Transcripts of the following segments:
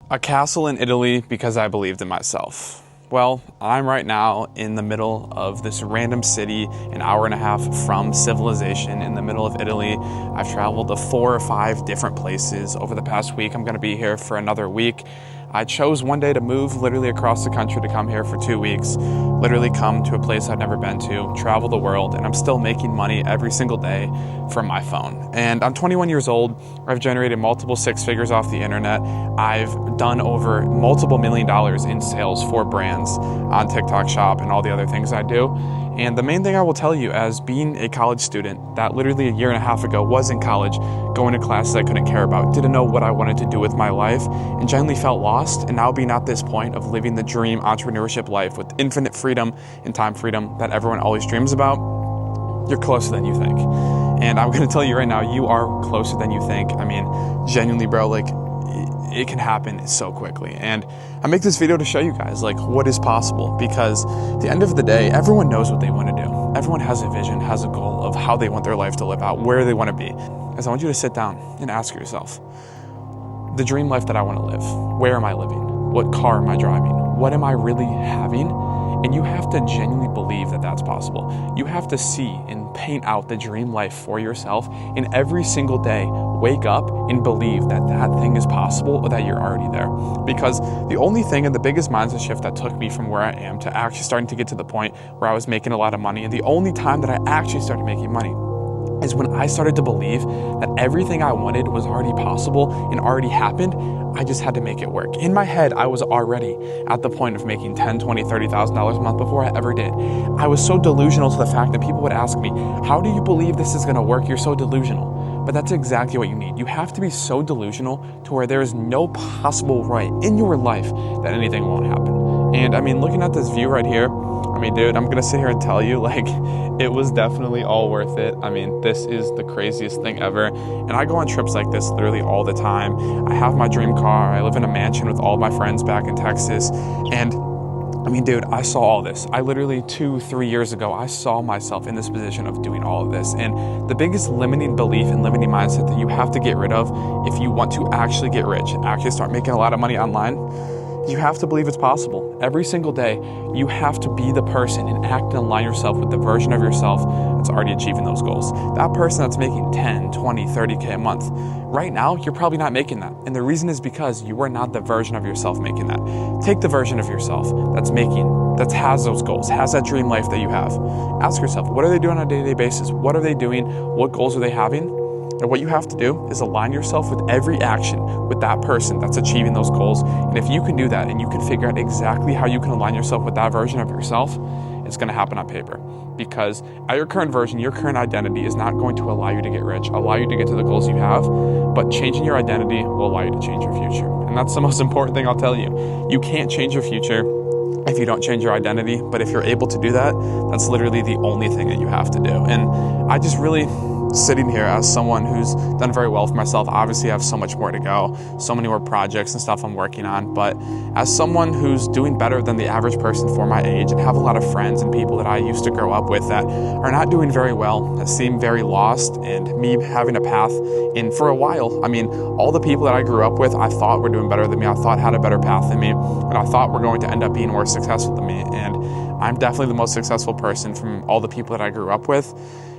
A castle in Italy because I believed in myself. Well, I'm right now in the middle of this random city, an hour and a half from civilization in the middle of Italy. I've traveled to 4 or 5 different places over the past week. I'm gonna be here for another week. I chose one day to move literally across the country to come here for 2 weeks, literally come to a place I've never been to, travel the world, and I'm still making money every single day from my phone. And I'm 21 years old. I've generated multiple 6 figures off the internet. I've done over multiple $1 million in sales for brands on TikTok Shop and all the other things I do. And the main thing I will tell you, as being a college student that literally a year and a half ago was in college, going to classes I couldn't care about, didn't know what I wanted to do with my life, and genuinely felt lost, and now being at this point of living the dream entrepreneurship life with infinite freedom and time freedom that everyone always dreams about, you're closer than you think. And I'm gonna tell you right now, you are closer than you think. I mean, genuinely, bro, like, it can happen so quickly. And I make this video to show you guys like what is possible, because at the end of the day, everyone knows what they want to do. Everyone has a vision, has a goal of how they want their life to live out, where they want to be. As I want you to sit down and ask yourself, the dream life that I want to live, where am I living? What car am I driving? What am I really having? And you have to genuinely believe that that's possible. You have to see and paint out the dream life for yourself, and every single day, wake up and believe that that thing is possible or that you're already there. Because the only thing, and the biggest mindset shift that took me from where I am to actually starting to get to the point where I was making a lot of money, and the only time that I actually started making money, is when I started to believe that everything I wanted was already possible and already happened. I just had to make it work. In my head, I was already at the point of making $10,000, $20,000, $30,000 a month before I ever did. I was so delusional to the fact that people would ask me, how do you believe this is gonna work? You're so delusional. But that's exactly what you need. You have to be so delusional to where there is no possible way in your life that anything won't happen. And I mean, looking at this view right here, I mean, dude, I'm gonna sit here and tell you, like, it was definitely all worth it. I mean, this is the craziest thing ever. And I go on trips like this literally all the time. I have my dream car. I live in a mansion with all my friends back in Texas. And I mean, dude, I saw all this. I literally 2-3 years ago, I saw myself in this position of doing all of this. And the biggest limiting belief and limiting mindset that you have to get rid of if you want to actually get rich, actually start making a lot of money online, you have to believe it's possible. Every single day, you have to be the person and act and align yourself with the version of yourself that's already achieving those goals. That person that's making 10, 20, 30K a month, right now, you're probably not making that. And the reason is because you are not the version of yourself making that. Take the version of yourself that has those goals, has that dream life that you have. Ask yourself, what are they doing on a day-to-day basis? What are they doing? What goals are they having? And what you have to do is align yourself with every action with that person that's achieving those goals. And if you can do that and you can figure out exactly how you can align yourself with that version of yourself, it's going to happen on paper. Because at your current version, your current identity is not going to allow you to get rich, allow you to get to the goals you have, but changing your identity will allow you to change your future. And that's the most important thing I'll tell you. You can't change your future if you don't change your identity, but if you're able to do that, that's literally the only thing that you have to do. And I just really, sitting here as someone who's done very well for myself, obviously I have so much more to go, so many more projects and stuff I'm working on, but as someone who's doing better than the average person for my age and have a lot of friends and people that I used to grow up with that are not doing very well, that seem very lost, and me having a path in for a while, I mean, all the people that I grew up with, I thought were doing better than me, I thought had a better path than me, and I thought were going to end up being more successful than me, and I'm definitely the most successful person from all the people that I grew up with.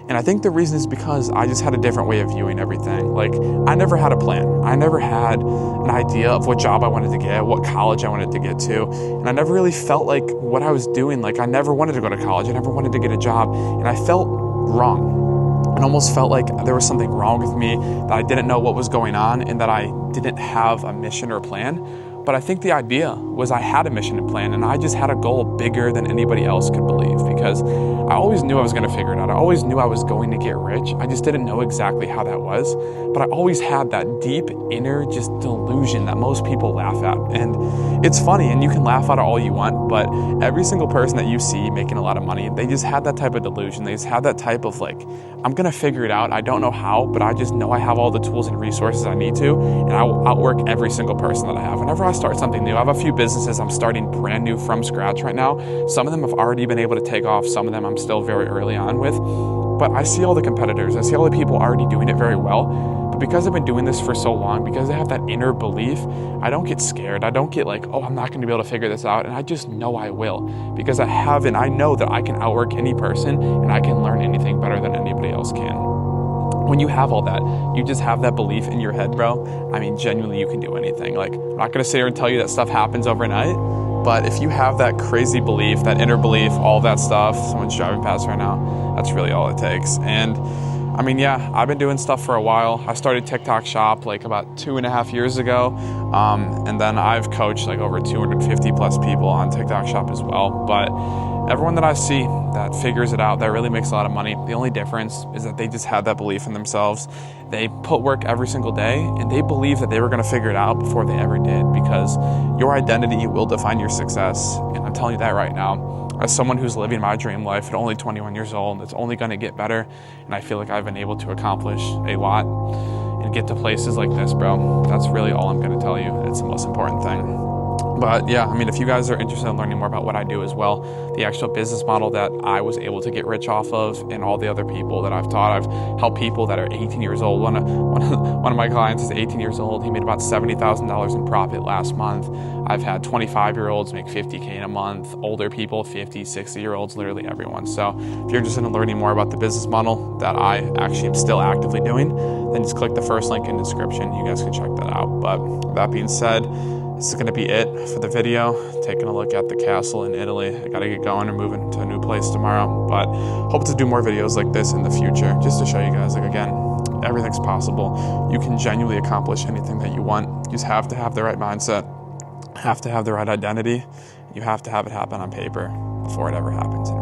And I think the reason is because I just had a different way of viewing everything. Like, I never had a plan. I never had an idea of what job I wanted to get, what college I wanted to get to. And I never really felt like what I was doing, like I never wanted to go to college. I never wanted to get a job. And I felt wrong. It almost felt like there was something wrong with me, that I didn't know what was going on and that I didn't have a mission or plan. But I think the idea was I had a mission and plan, and I just had a goal bigger than anybody else could believe, because I always knew I was going to figure it out. I always knew I was going to get rich. I just didn't know exactly how that was. But I always had that deep inner just delusion that most people laugh at. And it's funny, and you can laugh at it all you want, but every single person that you see making a lot of money, they just had that type of delusion. They just had that type of like, I'm going to figure it out. I don't know how, but I just know I have all the tools and resources I need to, and I will outwork every single person that I have. Whenever I start something new, I have a few businesses I'm starting brand new from scratch right now. Some of them have already been able to take off. Some of them I'm still very early on with. But I see all the competitors. I see all the people already doing it very well. But But because I've been doing this for so long, because I have that inner belief, I don't get scared. I don't get like, oh, I'm not going to be able to figure this out. And I just know I will, because I know that I can outwork any person and I can learn anything better than anybody else can. When you have all that, you just have that belief in your head, bro. I mean, genuinely, you can do anything. Like, I'm not going to sit here and tell you that stuff happens overnight, but if you have that crazy belief, that inner belief, all that stuff, someone's driving past right now, that's really all it takes. And I mean, yeah, I've been doing stuff for a while. I started TikTok Shop like about 2.5 years ago. And then I've coached like over 250 plus people on TikTok Shop as well. But everyone that I see that figures it out, that really makes a lot of money, the only difference is that they just had that belief in themselves. They put work every single day and they believe that they were going to figure it out before they ever did, because your identity will define your success. And I'm telling you that right now. As someone who's living my dream life at only 21 years old, it's only going to get better. And I feel like I've been able to accomplish a lot and get to places like this, bro. That's really all I'm going to tell you. It's the most important thing. But yeah, I mean, if you guys are interested in learning more about what I do as well, the actual business model that I was able to get rich off of, and all the other people that I've taught, I've helped people that are 18 years old. One of my clients is 18 years old. He made about $70,000 in profit last month. I've had 25-year-olds make $50K in a month, older people, 50, 60-year-olds, literally everyone. So if you're interested in learning more about the business model that I actually am still actively doing, then just click the first link in the description. You guys can check that out. But with that being said, this is going to be it for the video, taking a look at the castle in Italy. I got to get going and moving to a new place tomorrow, but hope to do more videos like this in the future, just to show you guys, like, again, everything's possible. You can genuinely accomplish anything that you want. You just have to have the right mindset, have to have the right identity. You have to have it happen on paper before it ever happens in